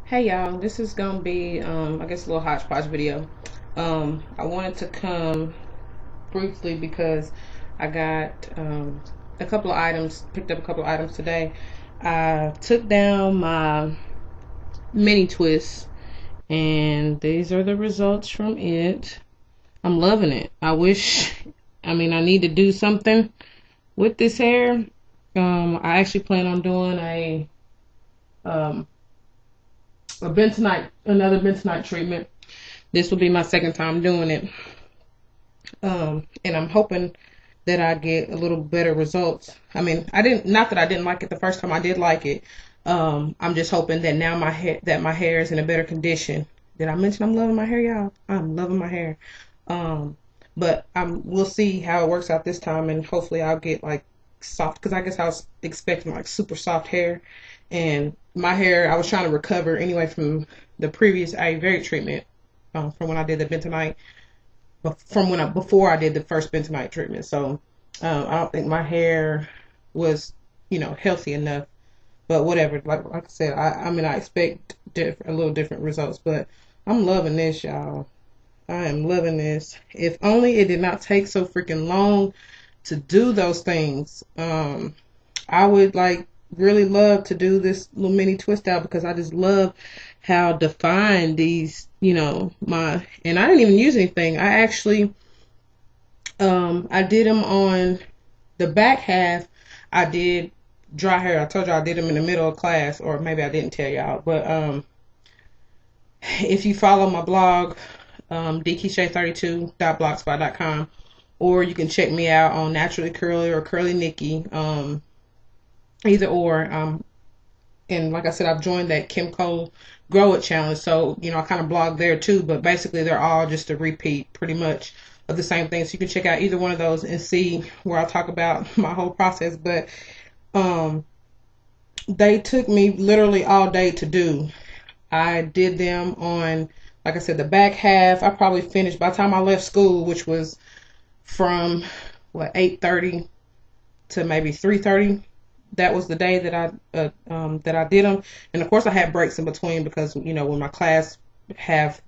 Hey y'all, this is gonna be I guess a little hodgepodge video. I wanted to come briefly because I got a couple of items, picked up a couple of items today. I took down my mini twist and these are the results from it. I'm loving it. I need to do something with this hair. I actually plan on doing um another bentonite treatment. This will be my second time doing it. And I'm hoping that I get a little better results. Not that I didn't like it the first time. I did like it. I'm just hoping that now my hair is in a better condition. Did I mention I'm loving my hair, y'all? I'm loving my hair. Um, but we'll see how it works out this time, and hopefully I'll get like soft, because I guess I was expecting like super soft hair, and my hair I was trying to recover anyway from the previous Ayurvedic treatment, from when I did the bentonite, before I did the first bentonite treatment. So I don't think my hair was healthy enough. But whatever, like I said, I expect a little different results, but I'm loving this, y'all. I am loving this. If only it did not take so freaking long to do those things. I would like really love to do this little mini twist out because I just love how defined these, and I didn't even use anything. I did them on the back half. I did dry hair. I told you I did them in the middle of class, or maybe I didn't tell y'all. But if you follow my blog, dkeyshay32.blogspot.com, or you can check me out on Naturally Curly or Curly Nikki, either or. And like I said, I've joined that Kim Cole Grow It challenge, so I kind of blog there too. But basically, they're all just a repeat, pretty much, of the same thing. So you can check out either one of those and see where I talk about my whole process. But um, they took me literally all day to do. I did them on, like I said, the back half. I probably finished by the time I left school, which was from 8:30 to maybe 3:30. That was the day that I did them, and of course I had breaks in between because when my class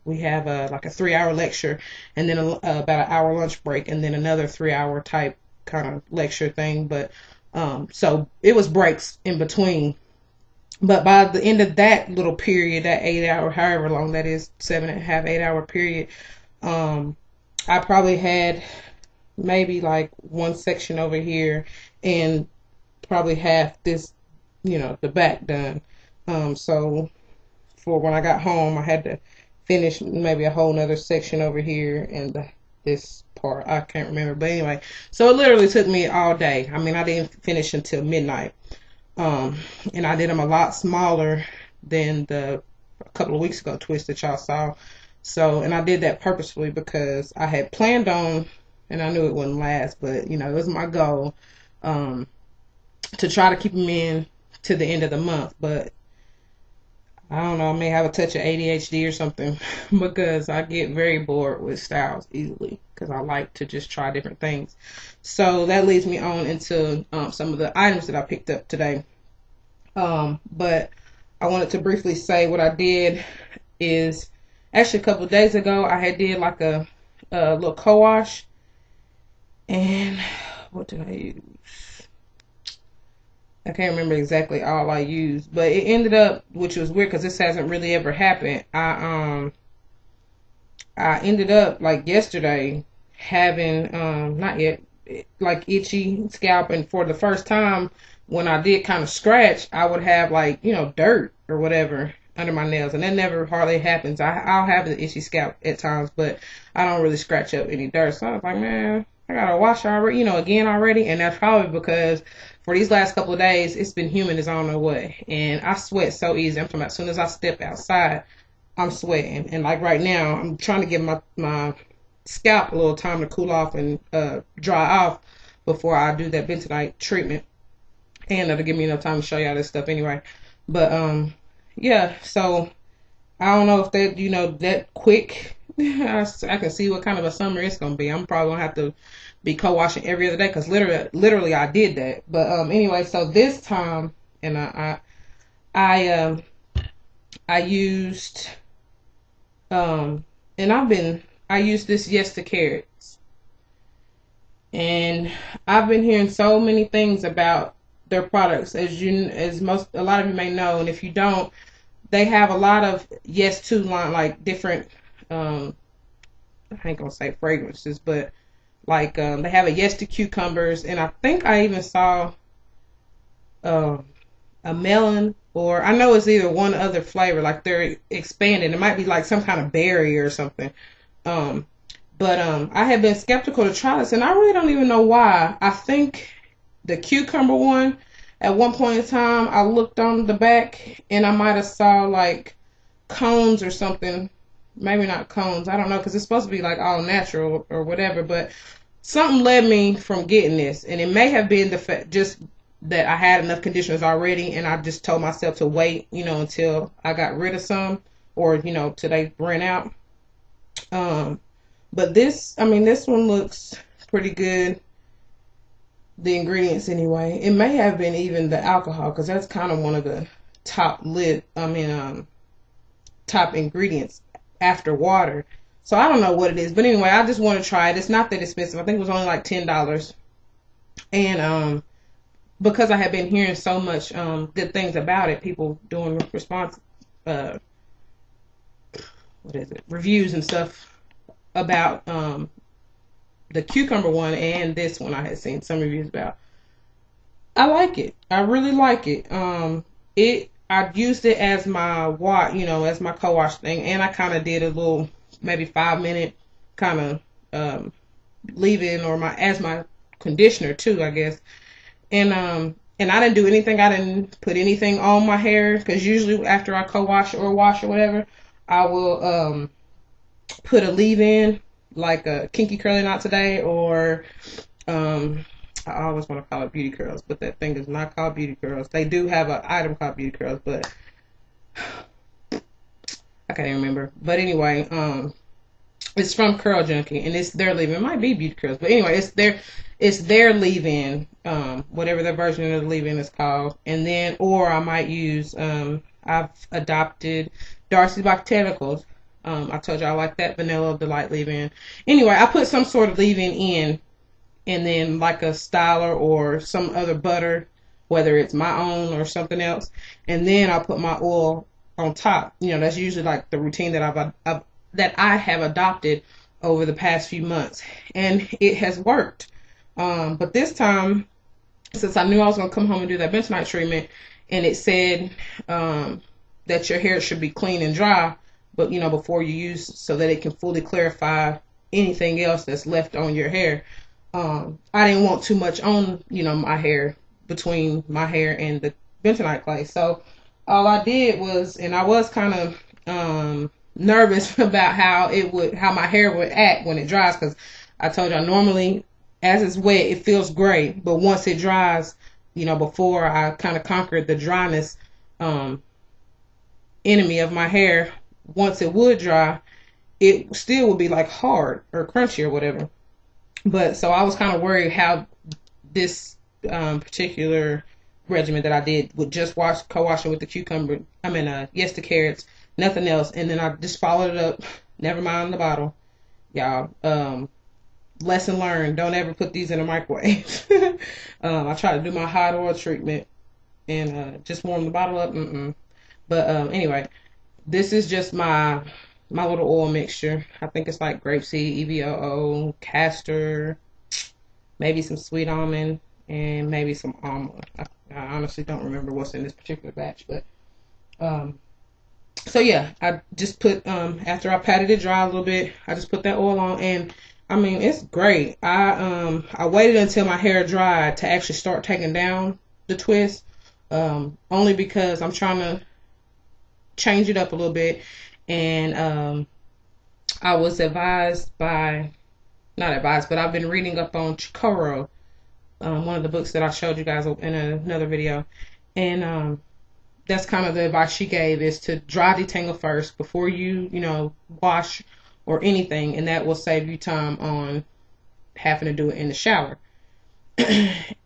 we have like a 3 hour lecture, and then about an hour lunch break, and then another 3 hour type kind of lecture thing. But so it was breaks in between. But by the end of that little period, that 8 hour, however long that is, 7.5, 8 hour period, um, I probably had maybe like one section over here and probably half this, the back done. So for when I got home, I had to finish maybe a whole nother section over here and this part. I can't remember. But anyway, so it literally took me all day. I didn't finish until midnight. Um, and I did them a lot smaller than the a couple of weeks ago twist that y'all saw. So, and I did that purposefully because I had planned on, and I knew it wouldn't last, but it was my goal, um, to try to keep them in to the end of the month. But I don't know, I may have a touch of ADHD or something because I get very bored with styles easily because I like to just try different things. So that leads me on into some of the items that I picked up today. But I wanted to briefly say what I did is actually a couple of days ago I had did like a little co-wash, and what did I use? I can't remember exactly all I used, but it ended up, which was weird because this hasn't really ever happened. I ended up like yesterday having not yet like itchy scalp, and for the first time when I did kind of scratch, I would have like dirt or whatever under my nails, and that never hardly happens. I'll have the itchy scalp at times, but I don't really scratch up any dirt. So I was like, man, I gotta wash already, again already, and that's probably because for these last couple of days it's been humid as I don't know what, and I sweat so easy. I'm talking about as soon as I step outside, I'm sweating, and like right now, I'm trying to give my scalp a little time to cool off and dry off before I do that bentonite treatment, and that'll give me enough time to show y'all this stuff anyway. But yeah. So I don't know if that that quick. I can see what kind of a summer it's gonna be. I'm probably gonna have to be co-washing every other day because literally I did that. But anyway, so this time, and I I used and I used this Yes to Carrots, and I've been hearing so many things about their products, as a lot of you may know, and if you don't, they have a lot of Yes to line, like different I ain't gonna say fragrances, but like they have a Yes to cucumbers, and I think I even saw um a melon, or I know it's either one other flavor, like they're expanding. It might be like some kind of berry or something. Um, but I have been skeptical to try this, and I really don't even know why. I think the cucumber one, at one point in time, I looked on the back and I might have saw like cones or something. Maybe not cones. I don't know, because it's supposed to be like all natural or whatever. But something led me from getting this, and it may have been the fact just that I had enough conditioners already, and I just told myself to wait, until I got rid of some, or till they ran out. Um, but this one looks pretty good. The ingredients, anyway. It may have been even the alcohol, because that's kind of one of the top ingredients after water. So I don't know what it is, but anyway, I just want to try it. It's not that expensive. I think it was only like $10, and because I have been hearing so much good things about it, people doing response, uh, what is it, reviews and stuff about the cucumber one and this one. I had seen some reviews about. I like it. I really like it. I used it as my as my co-wash thing, and I kind of did a little maybe 5 minute kind of leave-in, or as my conditioner too, I guess. And I didn't do anything. I didn't put anything on my hair, because usually after I co-wash or wash or whatever, I will put a leave-in, like a Kinky Curly Knot Today, or I always want to call it Beauty Curls, but that thing is not called Beauty Curls. They do have an item called Beauty Curls, but I can't even remember. But anyway, it's from Curl Junkie, and it's their leave-in. It might be Beauty Curls, but anyway, it's their leave-in, whatever their version of the leave-in is called. And then, or I might use, I've adopted Darcy's Botanicals. I told you I like that Vanilla Delight leave-in. Anyway, I put some sort of leave-in in, and then like a styler or some other butter, whether it's my own or something else, and then I'll put my oil on top. That's usually like the routine that I have adopted over the past few months, and it has worked. But this time, since I knew I was going to come home and do that bentonite treatment, and it said that your hair should be clean and dry, but before you use, so that it can fully clarify anything else that's left on your hair. I didn't want too much on my hair, between my hair and the bentonite clay. So all I did was, and I was kind of nervous about how my hair would act when it dries, because I told you normally, as it's wet, it feels great, but once it dries, before I kind of conquered the dryness enemy of my hair, once it would dry, it still would be like hard or crunchy or whatever. But so I was kind of worried how this particular regimen that I did would just co-wash it with the cucumber. Yes to Carrots, nothing else, and then I just followed it up. Never mind the bottle, y'all. Lesson learned: don't ever put these in a microwave. I tried to do my hot oil treatment and just warm the bottle up. But anyway, this is just my little oil mixture. I think it's like grapeseed, EVOO, castor, maybe some sweet almond, and maybe some almond. I honestly don't remember what's in this particular batch, but so yeah, I just put after I patted it dry a little bit, I just put that oil on, and it's great. I waited until my hair dried to actually start taking down the twist, only because I'm trying to change it up a little bit. And I was not advised, but I've been reading up on Chikoro, one of the books that I showed you guys in another video. And that's kind of the advice she gave, is to dry detangle first before you wash or anything, and that will save you time on having to do it in the shower.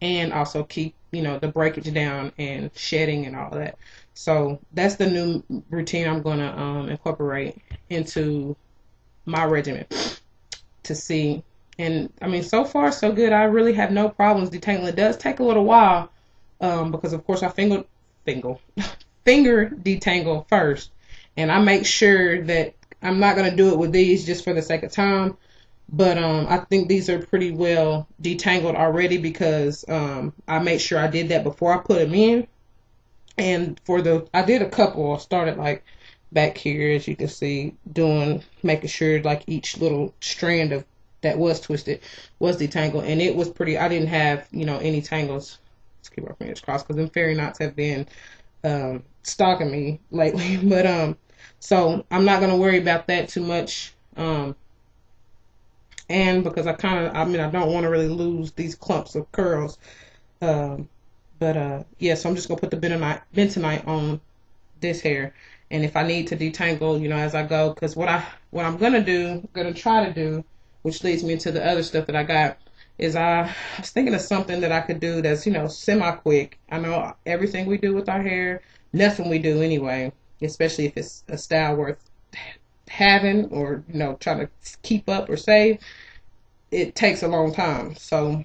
and also keep, the breakage down and shedding and all that. So that's the new routine I'm going to incorporate into my regimen to see. And I mean, so far so good. I really have no problems detangling. It does take a little while because of course I finger detangle first, and I make sure that I'm not going to do it with these just for the sake of time. But I think these are pretty well detangled already because I made sure I did that before I put them in. And I did a couple. I started like back here, as you can see, making sure like each little strand of that was twisted was detangled, and it was pretty. I didn't have any tangles. Let's keep our fingers crossed because them fairy knots have been stalking me lately. But so I'm not gonna worry about that too much. And because I don't want to really lose these clumps of curls. Yeah, so I'm just gonna put the bentonite on this hair, and if I need to detangle, as I go, because what I'm gonna try to do, which leads me to the other stuff that I got, is I was thinking of something that I could do that's semi quick. I know everything we do with our hair, nothing we do anyway, especially if it's a style worth having or trying to keep up or save, it takes a long time. So,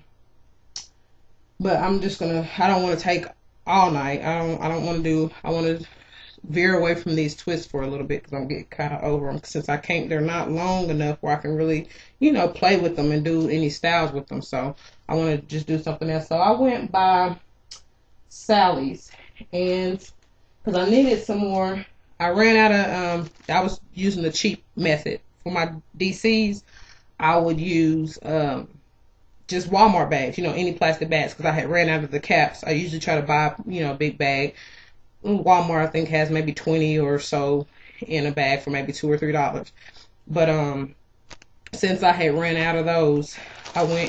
but I don't want to take all night. I want to veer away from these twists for a little bit because I'm getting kind of over them since they're not long enough where I can really play with them and do any styles with them. So I want to just do something else. So I went by Sally's, and because I needed some more, I ran out of I was using the cheap method for my DCs. I would use just Walmart bags, any plastic bags, because I had ran out of the caps. I usually try to buy a big bag. Walmart I think has maybe 20 or so in a bag for maybe $2 or $3. But since I had ran out of those, I went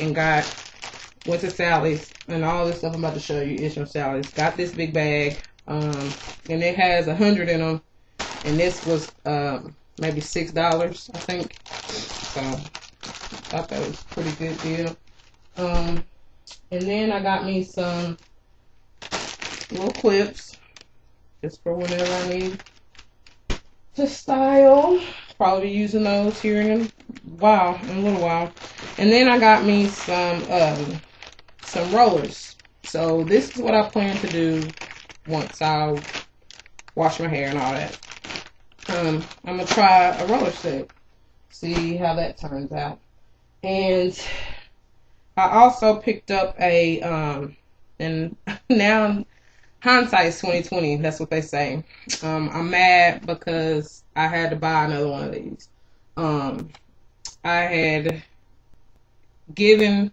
to Sally's, and all this stuff I'm about to show you is from Sally's. Got this big bag, and it has 100 in them, and this was maybe $6, I think. So I thought that was a pretty good deal. And then I got me some little clips just for whenever I need to style. Probably be using those here in a little while. And then I got me some rollers. So this is what I plan to do once I wash my hair and all that. I'm gonna try a roller set, see how that turns out. And I also picked up and now hindsight's 2020. That's what they say. I'm mad because I had to buy another one of these. I had given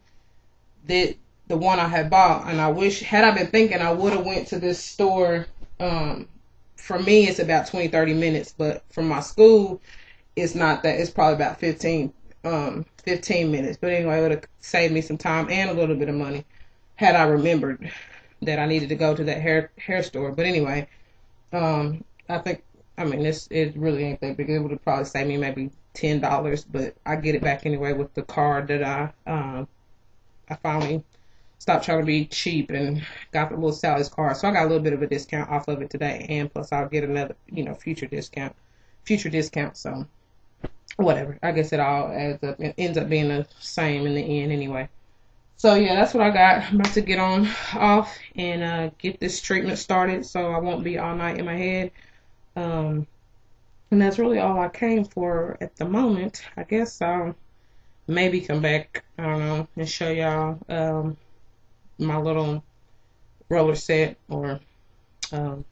the one I had bought, and I wish had I been thinking I would have went to this store. For me, it's about 20-30 minutes, but from my school, it's not that. It's probably about 15 minutes. But anyway, it would have saved me some time and a little bit of money had I remembered that I needed to go to that hair store. But anyway, I think, it really ain't that big. It would have probably saved me maybe $10, but I get it back anyway with the card that I finally stopped trying to be cheap and got the little Sally's card. So I got a little bit of a discount off of it today, and plus I'll get another, future discount. So whatever. I guess it all adds up. It ends up being the same in the end anyway. So yeah, that's what I got. I'm about to get off and get this treatment started so I won't be all night in my head. And that's really all I came for at the moment. I guess I'll maybe come back, I don't know, and show y'all my little roller set, or I don't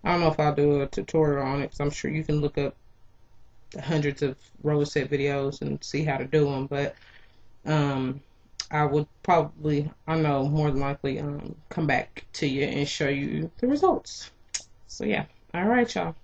know if I'll do a tutorial on it, because I'm sure you can look up hundreds of roller set videos and see how to do them, but I would probably, more than likely come back to you and show you the results. So yeah, all right, y'all.